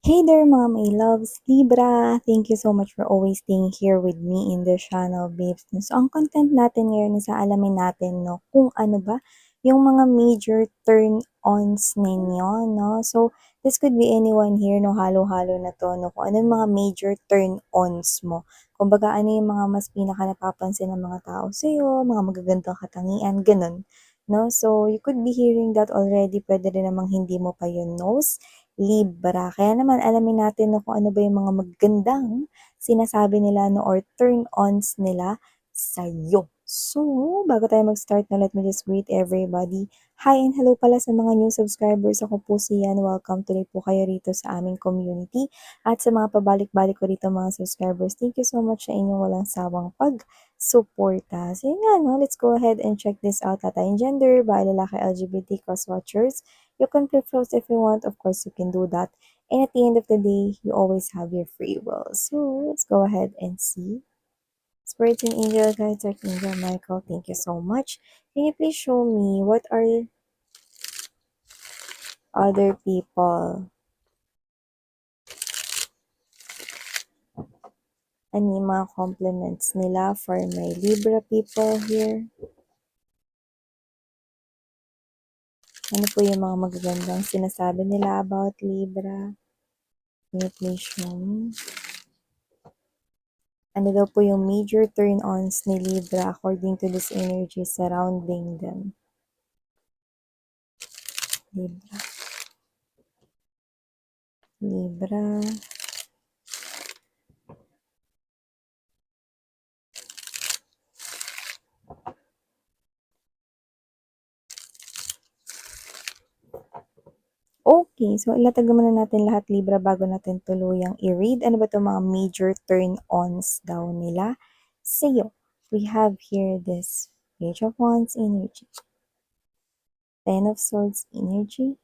Hey there mga my loves, Libra! Thank you so much for always staying here with me in the channel, babes. So, ang content natin ngayon is alamin natin, no, kung ano ba yung mga major turn-ons ninyo, no? So, this could be anyone here, no, halo-halo na to, no, kung ano yung mga major turn-ons mo. Kumbaga, ano yung mga mas pinaka napapansin ng mga tao sa'yo, mga magagandang katangian, ganun. No? So, you could be hearing that already. Pwede rin namang hindi mo pa yun knows. Libra. Kaya naman alamin natin no, kung ano ba yung mga magandang sinasabi nila no, or turn-ons nila sa'yo. So, bago tayo mag-start na, let me just greet everybody. Hi and hello pala sa mga new subscribers. Ako po si Yan. Welcome tuloy po kayo rito sa aming community. At sa mga pabalik-balik ko rito mga subscribers, thank you so much sa inyong walang sawang pag-suporta. So yun nga, no, let's go ahead and check this out. Tayong gender, bahay, lalaki, LGBT, cross-watchers. You can flip flows if you want. Of course, you can do that. And at the end of the day, you always have your free will. So let's go ahead and see. Spirit and Angel, guides, Archangel Michael, thank you so much. Can you please show me what are other people? Ano yung mga compliments nila for my Libra people here? Ano po yung mga magagandang sinasabi nila about Libra? Can you please show me? Ano daw po yung major turn-ons ni Libra according to this energy surrounding them? Libra. Libra. Okay, so ilatag muna natin lahat Libra bago natin tuluyang i-read. Ano ba itong mga major turn-ons daw nila sa'yo? We have here this Page of Wands energy, Ten of Swords energy,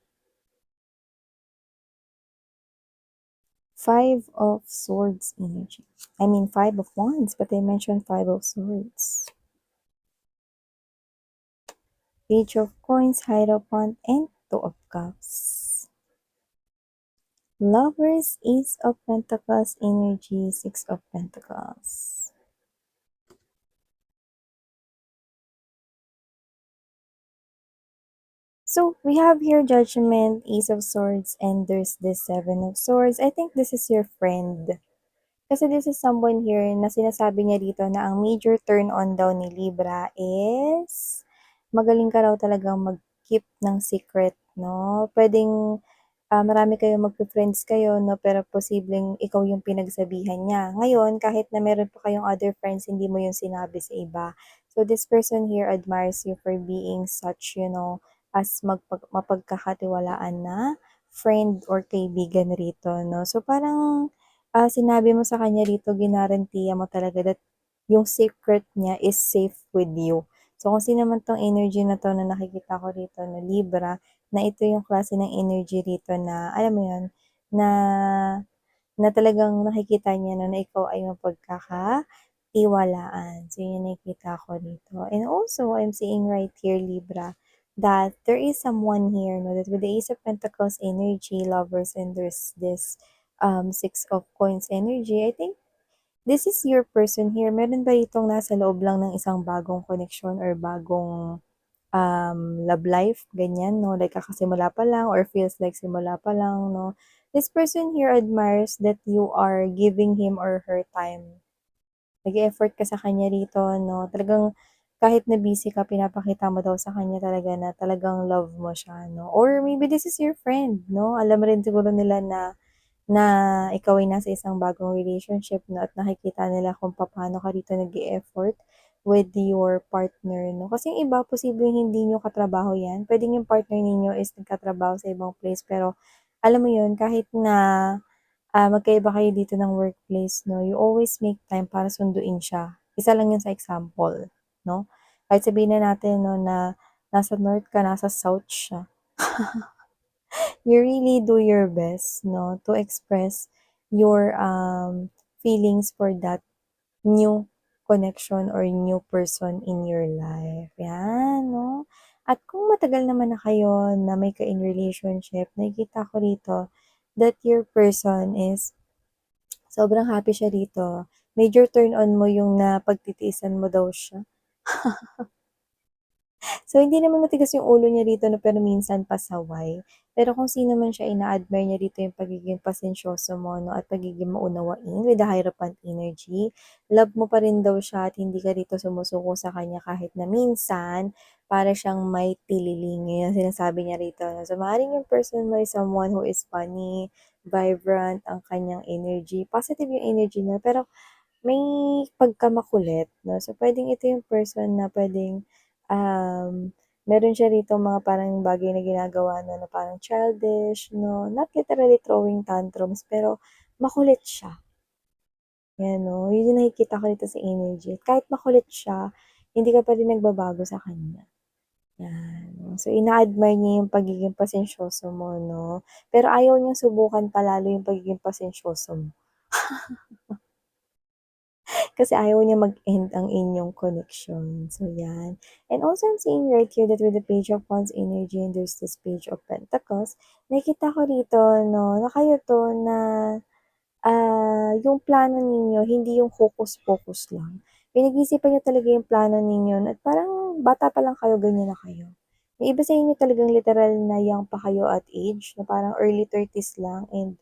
Five of Swords energy. I mean Five of Wands, but I mentioned Five of Swords. Page of Coins, Hierophant, and Two of Cups. Lovers, Ace of Pentacles energy, Six of Pentacles. So, we have here Judgment, Ace of Swords, and there's this Seven of Swords. I think this is your friend. Kasi this is someone here na sinasabi niya dito na ang major turn-on daw ni Libra is magaling ka raw talagang mag-keep ng secret, no? Pwedeng marami kayong magfi-friends kayo, no? Pero posibleng ikaw yung pinagsabihan niya. Ngayon, kahit na meron pa kayong other friends, hindi mo yung sinabi sa iba. So, this person here admires you for being such, as mapagkakatiwalaan na friend or kaibigan rito, no? So, parang sinabi mo sa kanya rito, ginarantiya mo talaga that yung secret niya is safe with you. So, kung sino man tong energy na to na nakikita ko rito na Libra, na ito yung klase ng energy rito na, alam mo yun, na, na talagang nakikita niya na ikaw ay mapagkakatiwalaan. So, yun nakikita ko rito. And also, I'm seeing right here, Libra, that there is someone here, no, that with the Ace of Pentacles energy, lovers, and there's this Six of Coins energy, I think this is your person here. Meron ba itong nasa loob lang ng isang bagong connection or bagong love life, ganyan, no? Like, kakasimula pa lang or feels like simula pa lang, no? This person here admires that you are giving him or her time. Nag-effort ka sa kanya rito, no? Talagang kahit na busy ka, pinapakita mo daw sa kanya talaga na talagang love mo siya, no? Or maybe this is your friend, no? Alam rin siguro nila na ikaw ay nasa isang bagong relationship, no? At nakikita nila kung paano ka rito nag-e-effort with your partner, no? Kasi yung iba, posibleng hindi nyo katrabaho yan. Pwedeng yung partner ninyo is nagkatrabaho sa ibang place, pero alam mo yun, kahit na magkaiba kayo dito ng workplace, no? You always make time para sunduin siya. Isa lang yun sa example, no? Kahit sabihin na natin, no, na nasa north ka, nasa south siya. You really do your best, no, to express your feelings for that new connection or new person in your life. Yan, no? At kung matagal naman na kayo na may ka-in relationship, nakikita ko rito that your person is sobrang happy siya rito. Major turn on mo yung napagtitiisan mo daw siya. So, hindi naman matigas yung ulo niya rito 'no, pero minsan pasaway. Pero kung sino man siya, ina-admire niya rito yung pagiging pasensyoso mo 'no, at pagiging maunawain with the Hierophant energy. Love mo pa rin daw siya at hindi ka rito sumusuko sa kanya kahit na minsan para siyang may tililing, yun ang sinasabi niya rito 'no. So, maaaring yung person mo is someone who is funny, vibrant ang kanyang energy, positive yung energy niya, pero may pagkamakulit 'no. So, puwedeng ito yung person na puwedeng, meron siya rito mga parang bagay na ginagawa 'no, na parang childish 'no, not literally throwing tantrums, pero makulit siya, 'yan 'no. Yun yung nakikita ko dito sa energy. Kahit makulit siya, hindi ka pa rin nagbabago sa kanya, 'yan. So, ina-admire niya yung pagiging pasensyoso mo 'no, pero ayaw niyang subukan pa lalo yung pagiging pasensyoso mo. Kasi ayaw niya mag-end ang inyong connection. So, yan. And also, I'm seeing right here that with the Page of Wands energy and there's this Page of Pentacles, nakikita ko rito, no, na kayo to na yung plano ninyo, hindi yung focus-focus lang. Pinag-isipan niyo talaga yung plano ninyo at parang bata pa lang kayo, ganyan na kayo. Yung iba sa inyo talagang literal na young pa kayo at age, na parang early 30s lang and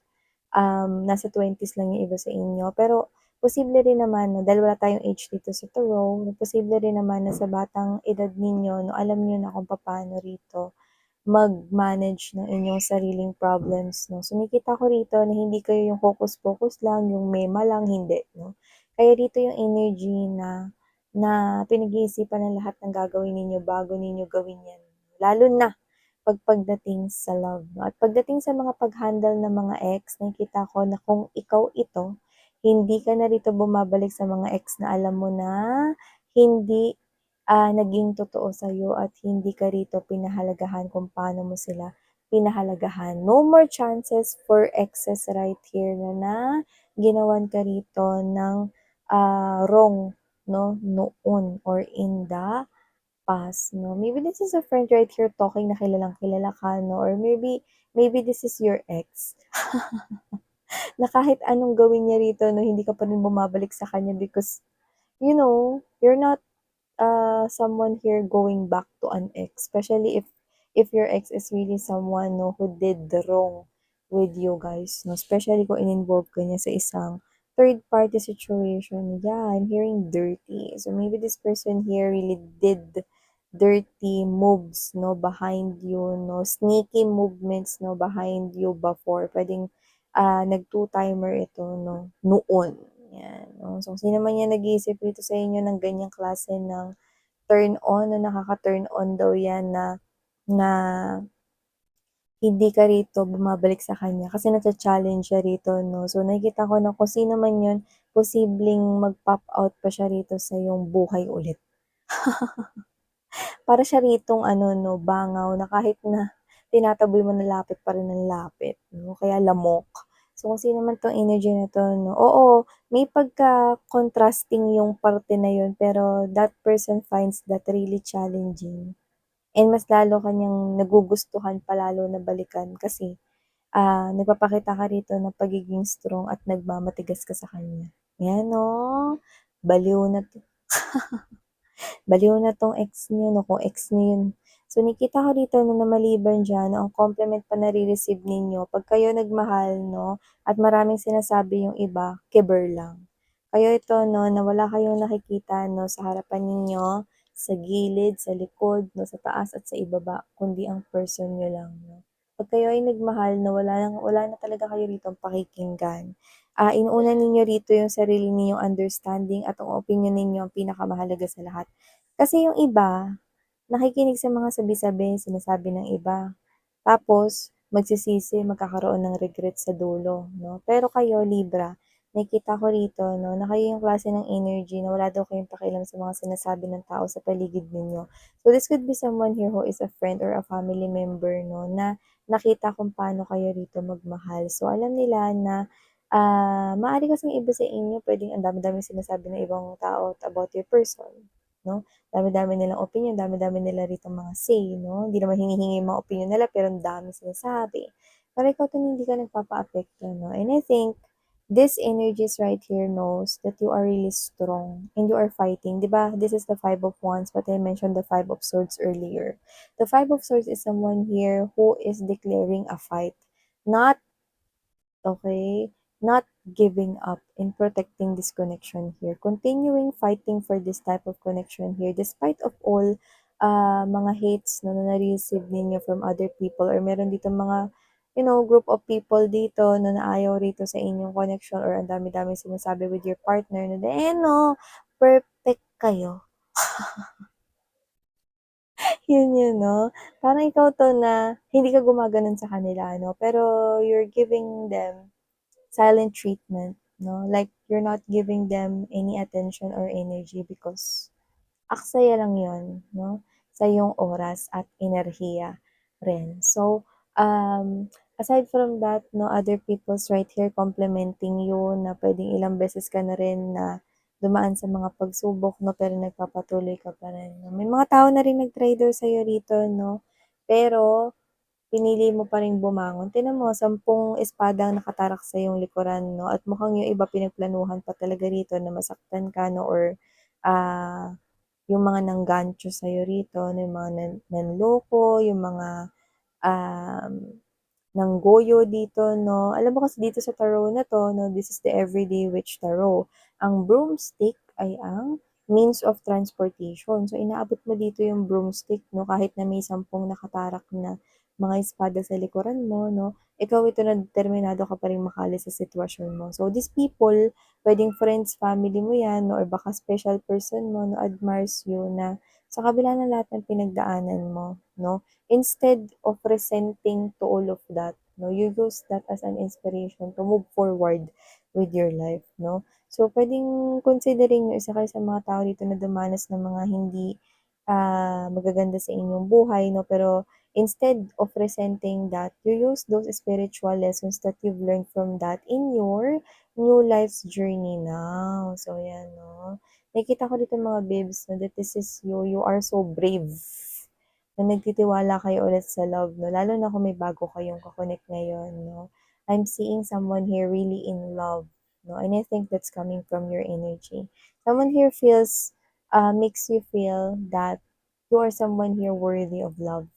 nasa 20s lang yung iba sa inyo. Pero posible rin naman 'no, dahil wala tayong age dito sa tarot, posible rin naman na sa batang edad ninyo 'no, alam niyo na kung papaano rito mag-manage ng inyong sariling problems 'no. So nakikita ko rito na hindi kayo yung focus-focus lang, yung mema lang, hindi 'no. Kaya dito yung energy na na pinag-iisipan ng lahat ng gagawin ninyo bago ninyo gawin 'yan. Lalo na 'pag pagdating sa love 'no, at pagdating sa mga pag-handle ng mga ex, nakikita ko na kung ikaw ito, hindi ka na rito bumabalik sa mga ex na alam mo na hindi naging totoo sa'yo at hindi ka rito pinahalagahan kung paano mo sila pinahalagahan. No more chances for exes right here na ginawan ka rito ng, wrong 'no, noon or in the past 'no. Maybe this is a friend right here talking na kilalang-kilala ka 'no, or maybe this is your ex na kahit anong gawin niya rito 'no, hindi ka pa rin bumabalik sa kanya because, you're not someone here going back to an ex, especially if your ex is really someone 'no, who did the wrong with you guys 'no, especially kung in-involve ka niya sa isang third party situation. Yeah, I'm hearing dirty. So maybe this person here really did dirty moves 'no, behind you 'no, sneaky movements 'no, behind you before. Puwedeng, nag-two-timer ito 'no, noon, 'yan 'no. So, kung sino man 'yan nag-iisip dito sa inyo ng ganyang klase ng turn on na nakaka-turn on daw 'yan na na hindi ka rito bumabalik sa kanya kasi nacha-challenge siya rito 'no. So, nakikita ko na kung sino man 'yun, posibleng mag-pop out pa siya rito sa iyong buhay ulit. Para siya ritong ano 'no, bangaw na kahit na tinataboy mo na lapit pa rin ng lapit 'no, kaya lamok. So, kung sino man 'tong energy na 'to 'no, oo, may pagka-contrasting yung parte na yun pero that person finds that really challenging and mas lalo ka niyang nagugustuhan pa lalo na balikan kasi, nagpapakita ka rito ng pagiging strong at nagmamatigas ka sa kanya. 'Yan 'no, baliw na 'to. Baliw na 'tong ex niyo 'no, kung ex niyo yun. So nakita ko dito 'no, na maliban diyan 'no, ang compliment pa nare-receive ninyo 'pag kayo nagmahal 'no, at maraming sinasabi yung iba, kiber lang. Kayo ito 'no, na wala kayong nakikita 'no, sa harapan ninyo, sa gilid, sa likod 'no, sa taas at sa ibaba, kundi ang person niyo lang 'no. 'Pag kayo ay nagmahal na wala na talaga kayo ritong pakikinggan. Inuuna ninyo rito yung sarili ninyong understanding at ang opinyon ninyo ang pinakamahalaga sa lahat. Kasi yung iba, nakikinig sa mga sabi-sabi, sinasabi ng iba, tapos magsisisi, magkakaroon ng regret sa dulo 'no. Pero kayo Libra, nakikita ko rito 'no, na kayo yung klase ng energy na wala daw kayong pakialam sa mga sinasabi ng tao sa paligid ninyo. So this could be someone here who is a friend or a family member 'no, na nakita kung paano kayo rito magmahal. So alam nila na, maaari kasing iba sa inyo puwedeng ang dami-daming sinasabi ng ibang tao about your person 'no. Dami-dami nilang opinyon, dami-dami nila ritong mga say 'no, hindi naman hinihingi yung mga opinyon nila pero ang daming sinasabi. pero ikaw 'to hindi ka nagpapaapekto 'no, and I think this energies right here knows that you are really strong and you are fighting, 'di ba? This is the Five of Wands, but I mentioned the Five of Swords earlier. The Five of Swords is someone here who is declaring a fight, not okay, not giving up in protecting this connection here. Continuing fighting for this type of connection here despite of all mga hates na na-receive ninyo from other people or meron dito mga group of people dito na naayaw rito sa inyong connection or ang dami-dami sinasabi with your partner na, eh no, perfect kayo. Yun yun, 'no? Parang ikaw 'to na hindi ka gumaganon sa kanila, no? Pero you're giving them silent treatment, no? Like, you're not giving them any attention or energy because aksaya lang yon, no? Sa iyong oras at enerhiya rin. So, aside from that, no, other people's right here complimenting you na pwedeng ilang beses ka na rin na dumaan sa mga pagsubok, no, pero nagpapatuloy ka pa rin, no? May mga tao na rin nag-try daw sa'yo rito, no? Pero pinili mo pa ring bumangon. Tignan mo, 10 espada ang nakatarak sa iyong likuran, 'no, at mukhang yung iba pinagplanuhan pa talaga rito na masaktan ka, 'no, or, yung mga nanggancho sa'yo rito, 'no, yung mga nanloko, yung mga, um ng goyo dito 'no. Alam mo kasi dito sa tarot na 'to 'no, this is the Everyday Witch Tarot. Ang broomstick ay ang means of transportation. So, inaabot mo dito yung broomstick 'no, kahit na may 10 nakatarak na mga espada sa likuran mo 'no, ikaw ito na determinado ka pa ring makaalis sa sitwasyon mo. So, these people, puwedeng friends, family mo 'yan 'no, or baka special person mo na admires you na sa kabila ng lahat ng pinagdaanan mo 'no, instead of resenting to all of that, no, you use that as an inspiration to move forward with your life, no? So, pwedeng considering yung isa kayo sa mga tao dito na dumanas ng mga hindi magaganda sa inyong buhay, no? Pero instead of resenting that, you use those spiritual lessons that you've learned from that in your new life's journey now. So, yan, no? Nakikita ko dito mga babes, no, that this is you. You are so brave na nagtitiwala kayo ulit sa love 'no, lalo na kung may bago kayong ko-connect ngayon 'no. I'm seeing someone here really in love 'no, and I think that's coming from your energy. Someone here makes you feel that you are someone here worthy of love.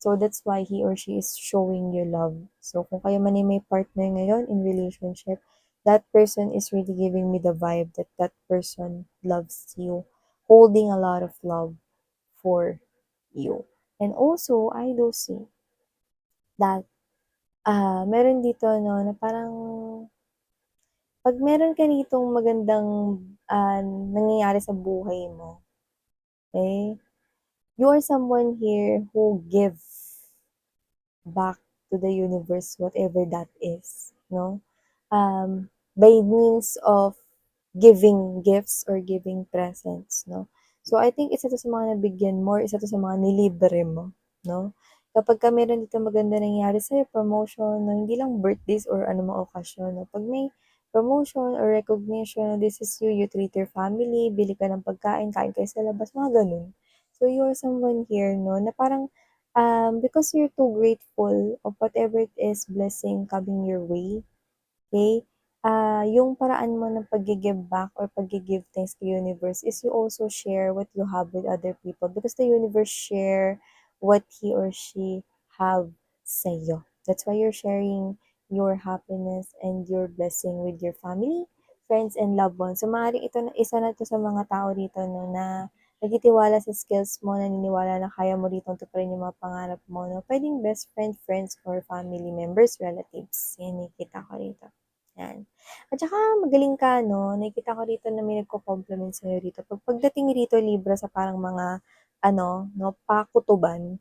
So that's why he or she is showing you love. So kung kayo man ay may partner ngayon in relationship, that person is really giving me the vibe that that person loves you, holding a lot of love for you. And also, I do see that meron dito 'no, na parang 'pag meron ka ditong magandang, nangyayari sa buhay mo, eh, you are someone here who give back to the universe whatever that is, 'no? By means of giving gifts or giving presents, 'no? So, I think isa 'to sa mga nabigyan mo or isa 'to sa mga nilibre mo, 'no? Kapagka meron ditong maganda nangyari sa'yo, promotion 'no, hindi lang birthdays or anumang okasyon 'no, 'pag may promotion or recognition, this is you, you treat your family, bili ka ng pagkain, kain kayo sa labas, mga gano'n. So, you are someone here 'no, na parang, because you're too grateful of whatever it is blessing coming your way, okay? Yung paraan mo ng paggi-give back or paggi-give thanks to universe is you also share what you have with other people because the universe share what he or she have sa'yo. That's why you're sharing your happiness and your blessing with your family, friends, and loved ones. So, maaaring ito na isa na 'to sa mga tao dito 'no, na nagtitiwala sa skills mo, naniniwala na kaya mo ditong tuparin yung mga pangarap mo 'no. Puwedeng best friend, friends, or family members, relatives. Yan nakikita ko rito, yan. At saka magaling ka 'no, nakikita ko rito na may nagko-compliment sa'yo rito. Pagdating rito Libra sa parang mga ano 'no, pakutuban,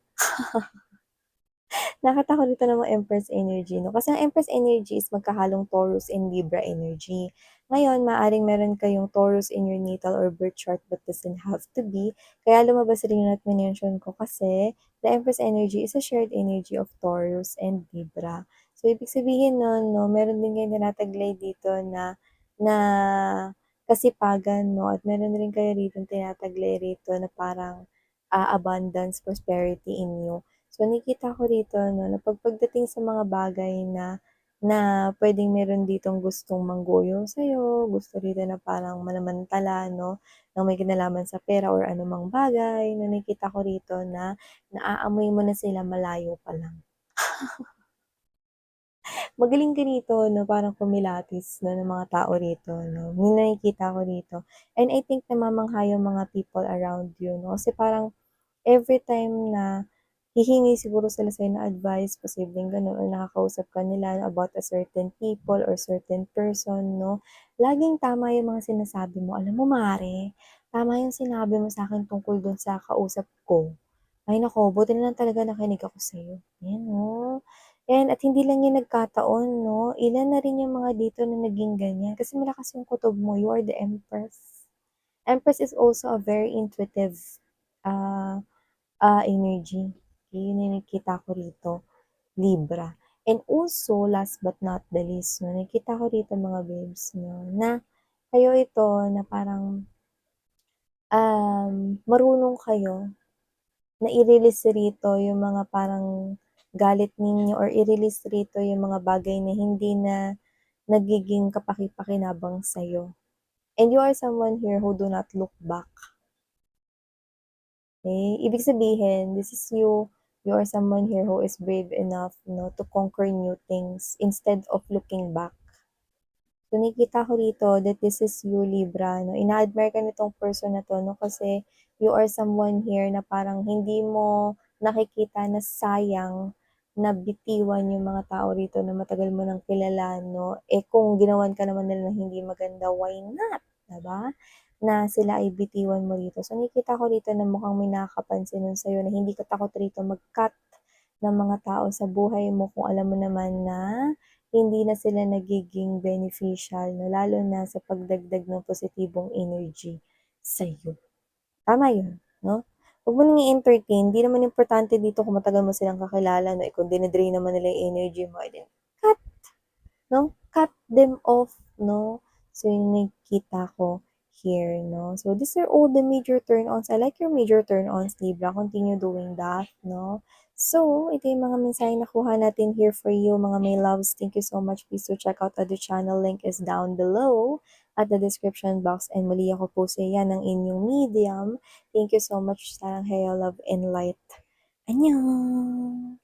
nakita ko dito ng mga Empress energy 'no, kasi ang Empress energy is magkahalong Taurus and Libra energy. Ngayon maaaring meron kayong Taurus in your natal or birth chart but doesn't have to be, kaya lumabas rin yung na-mention ko kasi the Empress energy is a shared energy of Taurus and Libra. So ibig sabihin nun 'no, meron din kayong tinataglay dito na na kasipagan 'no, at meron rin kayo ditong tinataglay rito na parang, abundance, prosperity in you. So So, nakikita ko rito 'no, na pagdating sa mga bagay na na puwedeng meron ditong gustong mangguyo sa'yo, gusto rito na parang manamantala 'no, ng may kinalaman sa pera or anumang bagay na nakikita ko rito na naaamoy mo na sila malayo pa lang. Magaling ka rito 'no, parang kumilatis 'no, ng mga tao rito 'no, yung nakikita ko rito. And I think namamangha yung mga people around you 'no, kasi parang everytime na hihingi siguro sila sa'yo ng advice, posibleng gano'n or nakakausap ka nila about a certain people or certain person 'no, laging tama yung mga sinasabi mo. Alam mo mare, tama yung sinabi mo sa'kin tungkol dun sa kausap ko. Ay naku, buti na lang talaga nakinig ako sa'yo, ayan oh. And at hindi lang 'yan nagkataon 'no, ilan na rin yung mga dito na naging ganyan kasi malakas yung kutob mo, you are the Empress. Empress is also a very intuitive, ah, energy. Yun yung nakikita ko rito, Libra. And also, last but not the least 'no, nakikita ko rito mga babes 'no, na kayo ito na parang, marunong kayo na i-release rito yung mga parang galit ninyo or i-release rito yung mga bagay na hindi na nagiging kapaki-pakinabang sa'yo. And you are someone here who do not look back, okey? Ibig sabihin, this is you, you are someone here who is brave enough 'no, to conquer new things instead of looking back. So, nakikita ko rito that this is you, Libra 'no, ina-admire ka nitong person na 'to 'no, kasi you are someone here na parang hindi mo nakikita na sayang na bitiwan yung mga tao rito na matagal mo ng kilala 'no. Eh, kung ginawan ka naman nila ng hindi maganda, why not, 'di ba? Na sila ay bitiwan mo rito. So, nakikita ko rito na mukhang may nakakapansin nun sa'yo na hindi ka takot rito mag-cut ng mga tao sa buhay mo kung alam mo naman na hindi na sila nagiging beneficial 'no, lalo na sa pagdagdag ng positibong energy sa'yo. Tama yun 'no? Huwag mo nang i-entertain, di naman importante dito kung matagal mo silang kakilala 'no, eh, kung dine-drain naman nila yung energy mo, eh, cut 'no, cut them off 'no. So yung nakikita ko here 'no. So these are all the major turn-ons. I like your major turn-ons, Libra, continue doing that 'no. So ito yung mga mensaheng nakuha natin here for you mga my loves. Thank you so much. Please do check out other channel, link is down below at the description box and muli ako po sa yan ng inyong medium. Thank you so much. Sarang hayo, love and light. Annyeong!